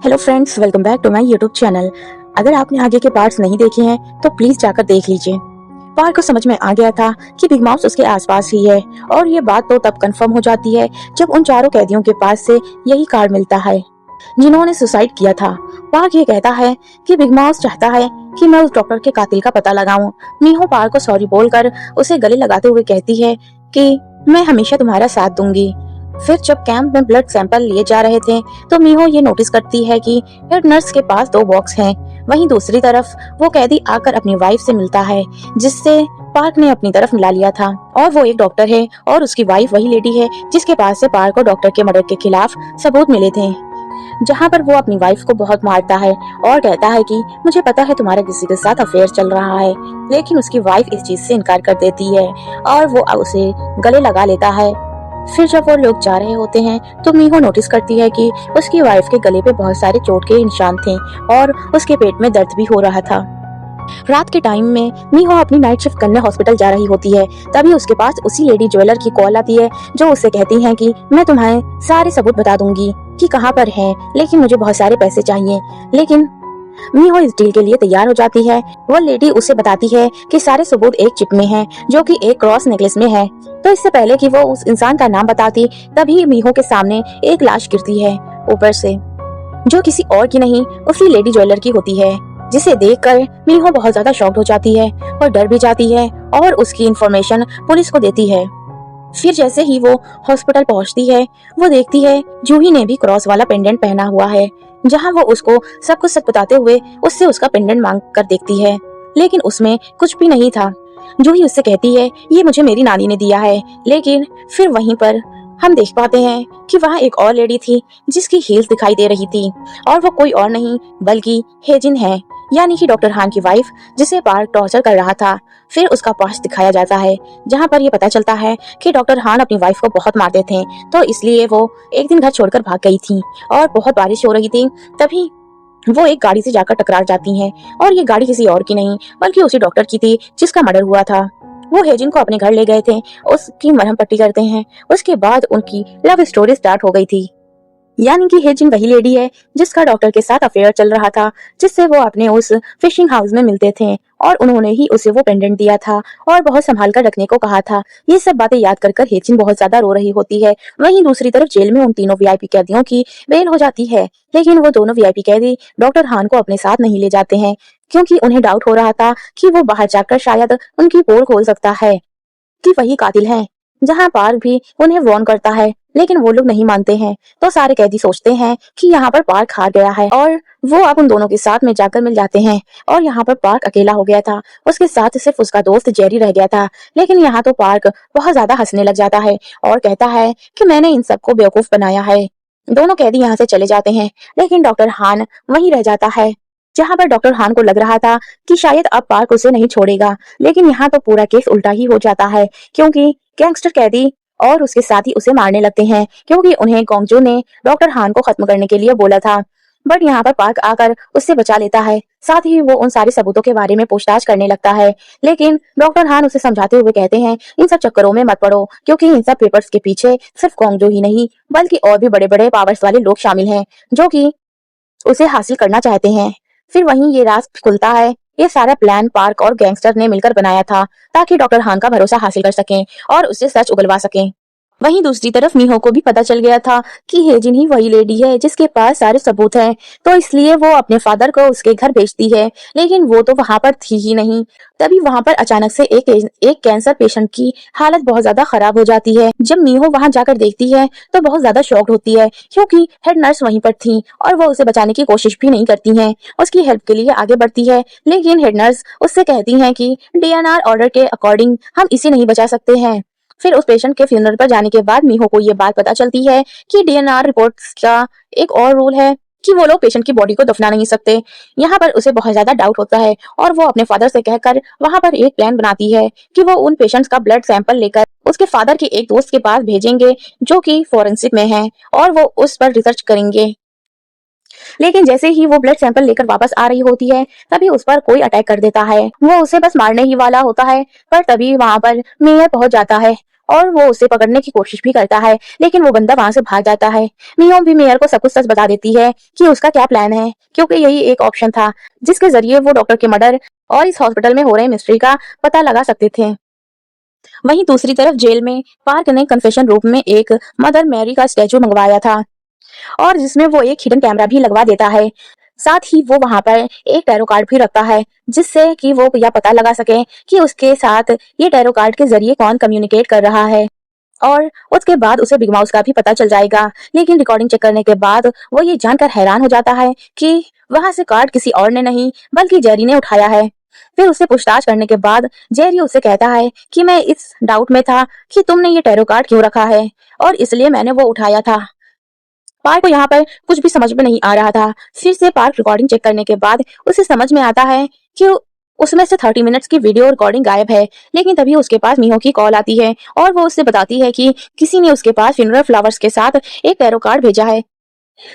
Hello friends, welcome back to my YouTube channel. अगर आपने आगे के पार्ट्स नहीं देखे हैं तो प्लीज जाकर देख लीजिए। पार्क को समझ में आ गया था कि बिग माउस उसके आसपास ही है और ये बात तो तब कंफर्म हो जाती है जब उन चारों कैदियों के पास से यही कार्ड मिलता है जिन्होंने सुसाइड किया था। पार्क ये कहता है कि बिग माउस चाहता है कि मैं उस डॉक्टर के कातिल का पता लगाऊं। मीहो पार्क को सॉरी बोलकर उसे गले लगाते हुए कहती है कि मैं हमेशा तुम्हारा साथ दूंगी। फिर जब कैंप में ब्लड सैंपल लिए जा रहे थे तो मीहो ये नोटिस करती है कि हेड नर्स के पास 2 बॉक्स हैं। वहीं दूसरी तरफ वो कैदी आकर अपनी वाइफ से मिलता है जिससे पार्क ने अपनी तरफ मिला लिया था और वो एक डॉक्टर है और उसकी वाइफ वही लेडी है जिसके पास से पार्क को डॉक्टर के मर्डर के खिलाफ सबूत मिले थे, जहाँ पर वो अपनी वाइफ को बहुत मारता है और कहता है कि मुझे पता है तुम्हारा किसी के साथ अफेयर चल रहा है, लेकिन उसकी वाइफ इस चीज से इनकार कर देती है और वो उसे गले लगा लेता है। फिर जब वो लोग जा रहे होते हैं तो मीहो नोटिस करती है कि उसकी वाइफ के गले पे बहुत सारे चोट के निशान थे और उसके पेट में दर्द भी हो रहा था। रात के टाइम में मीहो अपनी नाइट शिफ्ट करने हॉस्पिटल जा रही होती है। तभी उसके पास उसी लेडी ज्वेलर की कॉल आती है जो उससे कहती है कि मैं तुम्हें सारे सबूत बता दूंगी कि कहाँ पर है, लेकिन मुझे बहुत सारे पैसे चाहिए। लेकिन मीहो इस डील के लिए तैयार हो जाती है। वो लेडी उसे बताती है कि सारे सबूत एक चिप में हैं, जो कि एक क्रॉस नेकलेस में है। तो इससे पहले कि वो उस इंसान का नाम बताती तभी मीहो के सामने एक लाश गिरती है ऊपर से, जो किसी और की नहीं उसी लेडी ज्वेलर की होती है, जिसे देखकर मीहो बहुत ज्यादा शॉक्ड हो जाती है और डर भी जाती है और उसकी इंफॉर्मेशन पुलिस को देती है। फिर जैसे ही वो हॉस्पिटल पहुंचती है वो देखती है जूही ने भी क्रॉस वाला पेंडेंट पहना हुआ है, जहां वो उसको सब कुछ सच बताते हुए उससे उसका पेंडेंट मांग कर देखती है, लेकिन उसमें कुछ भी नहीं था। जूही उससे कहती है ये मुझे मेरी नानी ने दिया है, लेकिन फिर वहीं पर हम देख पाते हैं कि वहाँ एक और लेडी थी जिसकी हील्स दिखाई दे रही थी और वो कोई और नहीं बल्कि हेजिन है, यानी कि डॉक्टर हान की वाइफ जिसे पार्क टॉर्चर कर रहा था। फिर उसका पास्ट दिखाया जाता है जहाँ पर ये पता चलता है कि डॉक्टर हान अपनी वाइफ को बहुत मारते थे, तो इसलिए वो एक दिन घर छोड़कर भाग गई थी और बहुत बारिश हो रही थी। तभी वो एक गाड़ी से जाकर टकरा जाती हैं और ये गाड़ी किसी और की नहीं बल्कि उसी डॉक्टर की थी जिसका मर्डर हुआ था। वो हेजिन को अपने घर ले गए थे, उसकी मरहम पट्टी करते हैं। उसके बाद उनकी लव स्टोरी स्टार्ट हो गई थी, यानी कि हेजिन वही लेडी है जिसका डॉक्टर के साथ अफेयर चल रहा था, जिससे वो अपने उस फिशिंग हाउस में मिलते थे और उन्होंने ही उसे वो पेंडेंट दिया था और बहुत संभाल कर रखने को कहा था। ये सब बातें याद कर कर हेजिन बहुत ज्यादा रो रही होती है। वहीं दूसरी तरफ जेल में उन तीनों वीआईपी कैदियों की बेल हो जाती है, लेकिन वो दोनों वीआईपी कैदी डॉक्टर हान को अपने साथ नहीं ले जाते हैं क्योंकि उन्हें डाउट हो रहा था कि वो बाहर जाकर शायद उनकी पोल खोल सकता है कि वही कातिल है। जहां पार्क भी उन्हें वार्न करता है लेकिन वो लोग नहीं मानते हैं, तो सारे कैदी सोचते हैं कि यहाँ पर पार्क हार गया है और वो अब उन दोनों के साथ में जाकर मिल जाते हैं। और यहाँ पर पार्क अकेला हो गया था, उसके साथ सिर्फ उसका दोस्त जेरी रह गया था। लेकिन यहाँ तो पार्क बहुत ज्यादा हंसने लग जाता है और कहता है कि मैंने इन सबको बेवकूफ बनाया है। दोनों कैदी यहाँ से चले जाते हैं, लेकिन डॉक्टर हान वहीं रह जाता है, जहाँ पर डॉक्टर हान को लग रहा था कि शायद अब पार्क उसे नहीं छोड़ेगा। लेकिन यहाँ तो पूरा केस उल्टा ही हो जाता है क्योंकि गैंगस्टर कैदी और उसके साथ ही उसे मारने लगते हैं क्योंकि उन्हें गोंगजू ने डॉक्टर हान को खत्म करने के लिए बोला था। बट यहाँ पर पार्क आकर उससे बचा लेता है, साथ ही वो उन सारे सबूतों के बारे में पूछताछ करने लगता है। लेकिन डॉक्टर हान उसे समझाते हुए कहते हैं इन सब चक्करों में मत पड़ो क्योंकि इन सब पेपर्स के पीछे सिर्फ गोंगजू ही नहीं बल्कि और भी बड़े बड़े पावर्स वाले लोग शामिल हैं जो कि उसे हासिल करना चाहते हैं। फिर वहीं ये राज खुलता है, ये सारा प्लान पार्क और गैंगस्टर ने मिलकर बनाया था ताकि डॉक्टर हान का भरोसा हासिल कर सकें और उससे सच उगलवा सकें। वहीं दूसरी तरफ मीहो को भी पता चल गया था कि हेजिन ही वही लेडी है जिसके पास सारे सबूत हैं, तो इसलिए वो अपने फादर को उसके घर भेजती है, लेकिन वो तो वहां पर थी ही नहीं। तभी वहां पर अचानक से एक कैंसर पेशेंट की हालत बहुत ज्यादा खराब हो जाती है। जब मीहो वहां जाकर देखती है तो बहुत ज्यादा शॉक्ड होती है क्योंकि हेड नर्स वहीं पर थी और वो उसे बचाने की कोशिश भी नहीं करती है, उसकी हेल्प के लिए आगे बढ़ती है। लेकिन हेड नर्स उससे कहती है कि डीएनआर ऑर्डर के अकॉर्डिंग हम इसे नहीं बचा सकते हैं। फिर उस पेशेंट के फ्यूनरल पर जाने के बाद मीहो को ये बात पता चलती है कि डीएनआर रिपोर्ट्स का एक और रूल है कि वो लोग पेशेंट की बॉडी को दफना नहीं सकते। यहाँ पर उसे बहुत ज्यादा डाउट होता है और वो अपने फादर से कहकर वहाँ पर एक प्लान बनाती है कि वो उन पेशेंट्स का ब्लड सैंपल लेकर उसके फादर के एक दोस्त के पास भेजेंगे जो कि फॉरेंसिक में है और वो उस पर रिसर्च करेंगे। लेकिन जैसे ही वो ब्लड सैंपल लेकर वापस आ रही होती है तभी उस पर कोई अटैक कर देता है। वो उसे बस मारने ही वाला होता है, पर तभी वहां पर मेयर पहुंच जाता है और वो उसे पकड़ने की कोशिश भी करता है, लेकिन वो बंदा वहां से भाग जाता है। मियो भी मेयर को सब कुछ सच बता देती है कि उसका क्या प्लान है, क्योंकि यही एक ऑप्शन था जिसके जरिए वो डॉक्टर के मर्डर और इस हॉस्पिटल में हो रहे मिस्ट्री का पता लगा सकते थे। वहीं दूसरी तरफ जेल में पार्क ने कन्फेशन रूम में एक मदर मैरी का स्टैचू मंगवाया था, और जिसमें वो एक हिडन कैमरा भी लगवा देता है। साथ ही वो वहां पर एक टैरो कार्ड भी रखता है, जिससे कि वो यह पता लगा सके कि उसके साथ ये टैरो कार्ड के जरिए कौन कम्युनिकेट कर रहा है। और उसके बाद उसे बिग माउस का भी पता चल जाएगा। लेकिन रिकॉर्डिंग चेक करने के बाद वो ये जानकर हैरान हो जाता है कि वहां से कार्ड किसी और ने नहीं बल्कि जेरी ने उठाया है। फिर उसे पूछताछ करने के बाद जेरी उसे कहता है कि मैं इस डाउट में था कि तुमने ये टैरो कार्ड क्यों रखा है, और इसलिए मैंने वो उठाया था। पार्क को यहाँ पर कुछ भी समझ में नहीं आ रहा था। फिर से पार्क रिकॉर्डिंग चेक करने के बाद उसे समझ में आता है कि उसमें से 30 मिनट्स की वीडियो रिकॉर्डिंग गायब है। लेकिन तभी उसके पास मीहो की कॉल आती है और वो उससे बताती है कि किसी ने उसके पास फ्यूनरल फ्लावर्स के साथ एक टैरो कार्ड भेजा है,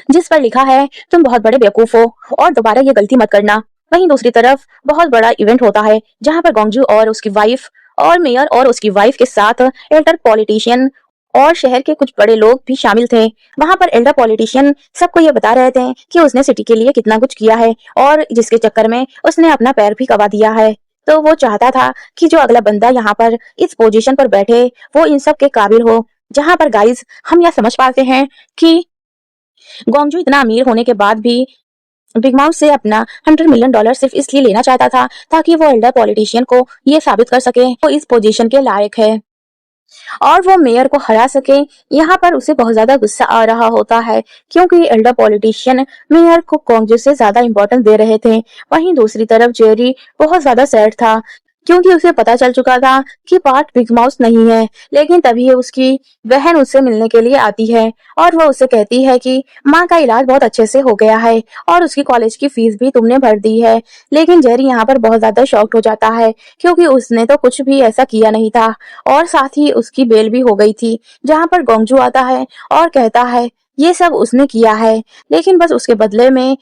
जिस पर लिखा है तुम बहुत बड़े बेवकूफ हो और दोबारा ये गलती मत करना। वहीं दूसरी तरफ बहुत बड़ा इवेंट होता है जहां पर गोंगजू और उसकी वाइफ और मेयर और उसकी वाइफ के साथ एल्डर पॉलिटिशियन और शहर के कुछ बड़े लोग भी शामिल थे। वहां पर एल्डर पॉलिटिशियन सबको ये बता रहे थे कि उसने सिटी के लिए कितना कुछ किया है और जिसके चक्कर में उसने अपना पैर भी गवा दिया है। तो वो चाहता था कि जो अगला बंदा यहाँ पर इस पोजीशन पर बैठे वो इन सब के काबिल हो। जहां पर गाइस हम यह समझ पाते हैं कि गोंगजू इतना अमीर होने के बाद भी बिग माउस से अपना $100 मिलियन सिर्फ इसलिए लेना चाहता था ताकि वो एल्डर पॉलिटिशियन को ये साबित कर सके वो इस पोजीशन के लायक है और वो मेयर को हरा सके। यहाँ पर उसे बहुत ज्यादा गुस्सा आ रहा होता है क्योंकि एल्डर पॉलिटिशियन मेयर को गोंगजू से ज्यादा इंपॉर्टेंस दे रहे थे। वहीं दूसरी तरफ जेरी बहुत ज्यादा सैड था क्योंकि उसे पता चल चुका था कि पार्ट बिग माउस नहीं है। लेकिन तभी उसकी बहन उससे मिलने के लिए आती है और वो उससे कहती है कि माँ का इलाज बहुत अच्छे से हो गया है और उसकी कॉलेज की फीस भी तुमने भर दी है। लेकिन जेरी यहाँ पर बहुत ज्यादा शॉक्ड हो जाता है क्योंकि उसने तो कुछ भी ऐसा किया नहीं था और साथ ही उसकी बेल भी हो गई थी। जहाँ पर गोंगजू आता है और कहता है ये सब उसने किया है, लेकिन बस उसके बदले में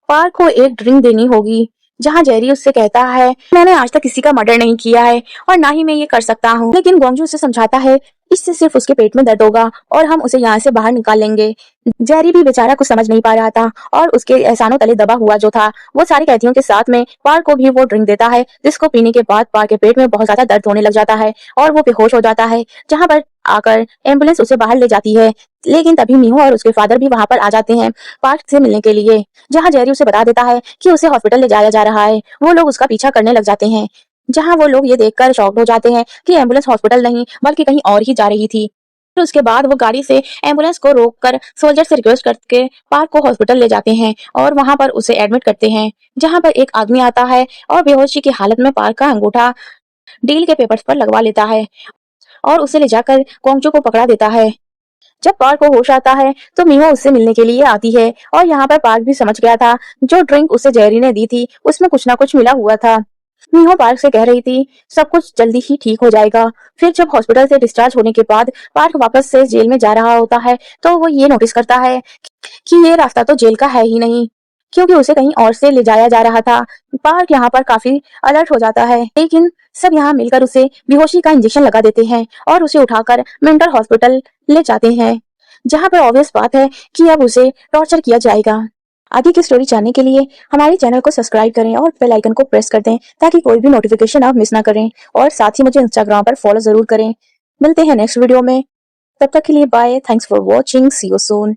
पार्क को एक ड्रिंक देनी होगी। जहां जेरी उससे कहता है मैंने आज तक किसी का मर्डर नहीं किया है और ना ही मैं ये कर सकता हूँ। लेकिन गोंगजू उसे समझाता है इससे सिर्फ उसके पेट में दर्द होगा और हम उसे यहाँ से बाहर निकाल लेंगे। जेरी भी बेचारा कुछ समझ नहीं पा रहा था और उसके एहसानों तले दबा हुआ जो था वो सारी कैदियों के साथ में पार्क को भी वो ड्रिंक देता है, जिसको पीने के बाद पार्क के पेट में बहुत ज्यादा दर्द होने लग जाता है और वो बेहोश हो जाता है। जहां पर आकर एम्बुलेंस उसे बाहर ले जाती है। लेकिन तभी मीहो और उसके फादर भी वहां पर आ जाते हैं पार्क से मिलने के लिए। जहां जेरी उसे बता देता है कि उसे हॉस्पिटल ले जाया जा रहा है। वो लोग उसका पीछा करने लग जाते हैं। जहां वो लोग ये देखकर शॉक्ड हो जाते हैं कि एम्बुलेंस हॉस्पिटल नहीं बल्कि कहीं और ही जा रही थी। फिर उसके बाद वो गाड़ी से एम्बुलेंस को रोककर सोल्जर से रिक्वेस्ट करके पार्क को हॉस्पिटल ले जाते हैं और वहां पर उसे एडमिट करते हैं। जहां पर एक आदमी आता है और बेहोशी की हालत में पार्क का अंगूठा डील के पेपर्स पर लगवा लेता है और उसे ले जाकर गोंगजू को पकड़ा देता है। जब पार्क को होश आता है तो मीहो उससे मिलने के लिए आती है और यहाँ पर पार्क भी समझ गया था जो ड्रिंक उसे जेरी ने दी थी उसमें कुछ ना कुछ मिला हुआ था। मीहो पार्क से कह रही थी सब कुछ जल्दी ही ठीक हो जाएगा। फिर जब हॉस्पिटल से डिस्चार्ज होने के बाद पार्क वापस से जेल में जा रहा होता है तो वो ये नोटिस करता है कि ये रास्ता तो जेल का है ही नहीं, क्योंकि उसे कहीं और से ले जाया जा रहा था। पार्क यहाँ पर काफी अलर्ट हो जाता है, लेकिन सब यहाँ मिलकर उसे बेहोशी का इंजेक्शन लगा देते हैं और उसे उठाकर मेंटल हॉस्पिटल ले जाते हैं, जहाँ पर ऑब्वियस बात है कि अब उसे टॉर्चर किया जाएगा। आगे की स्टोरी जानने के लिए हमारे चैनल को सब्सक्राइब करें और बेल आइकन को प्रेस कर दें ताकि कोई भी नोटिफिकेशन आप मिस ना करें, और साथ ही मुझे इंस्टाग्राम पर फॉलो जरूर करें। मिलते हैं नेक्स्ट वीडियो में, तब तक के लिए bye. Thanks for watching, see you soon.